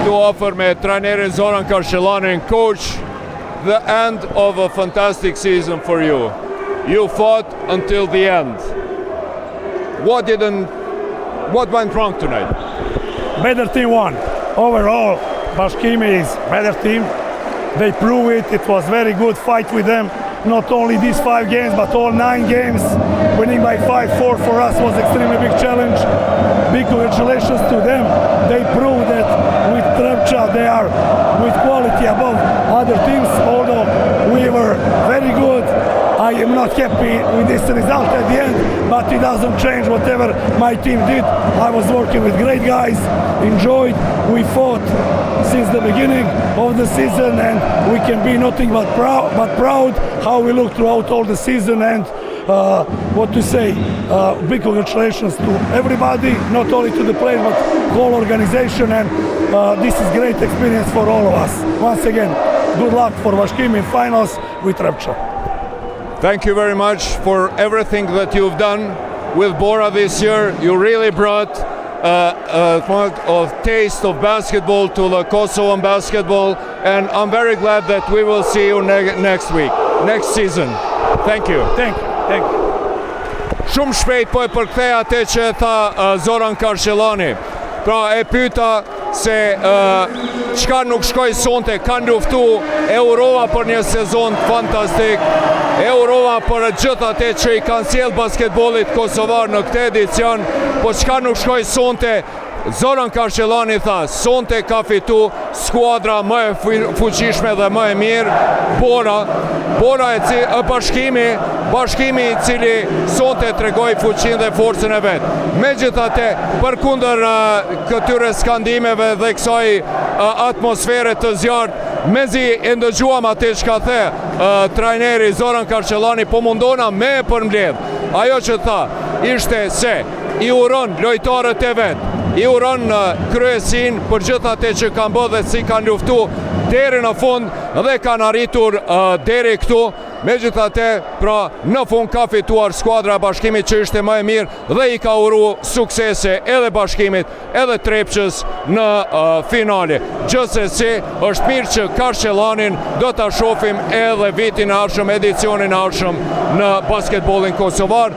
këtu ofër me trajnerin Zoran Karshellanin. Coach, the end of a fantastic season for you. You fought until the end. What went wrong tonight? Better team won. Overall, Bashkimi is better team. They proved it. It was very good fight with them. Not only these 5 games, but all 9 games. Winning by 5-4 for us was extremely big challenge. Big congratulations to them. They proved that with Trepča they are with quality above other teams. Although we were very good, I am not happy with this result at the end, but it doesn't change whatever my team did. I was working with great guys, enjoyed, we fought since the beginning of the season, and we can be nothing but proud how we look throughout all the season. And what to say, big congratulations to everybody, not only to the players but whole organization, and this is great experience for all of us. Once again, good luck for Bashkim in finals with Trepča. Thank you very much for everything that you've done with Bora this year. You really brought a taste of basketball to the Kosovan basketball, and I'm very glad that we will see you next season. Thank you. Thank you. Shumë shpejt po e përkthej atë që tha Zoran Karshellani. Pra e pyeta se çka nuk shkoi sonte, kanë luftu, e urova për një sezon fantastik, e urova për gjithë atë që i kanë sjell basketbollit kosovar në këtë edicion, po çka nuk shkoi sonte, Zoran Karshellani tha, sonte ka fitu skuadra më e fuqishme dhe më e mirë, Bora e bashkimi i cili sonte tregoi fuqinë dhe forcën e vet. Megjithatë, përkundër këtyre skandimeve dhe kësaj atmosfere të zjarrt, mezi e ndëgjuam atë çka the trajneri Zoran Karshellani, po mundona me e përmbledh. Ajo që tha ishte se i uron lojtarët e vet, i uron kryesin për gjithë atë që kanë bërë dhe si kanë luftu deri në fund dhe kanë arritur deri këtu. Megjithatë, pra në fund ka fituar skuadra e Bashkimit që ishte më e mirë dhe i ka uru suksese edhe Bashkimit edhe Trepçës në finale. Gjithsesi, është mirë që Karshellanin do ta shohim edhe vitin e ardhshëm, edicionin e ardhshëm në basketbollin kosovar.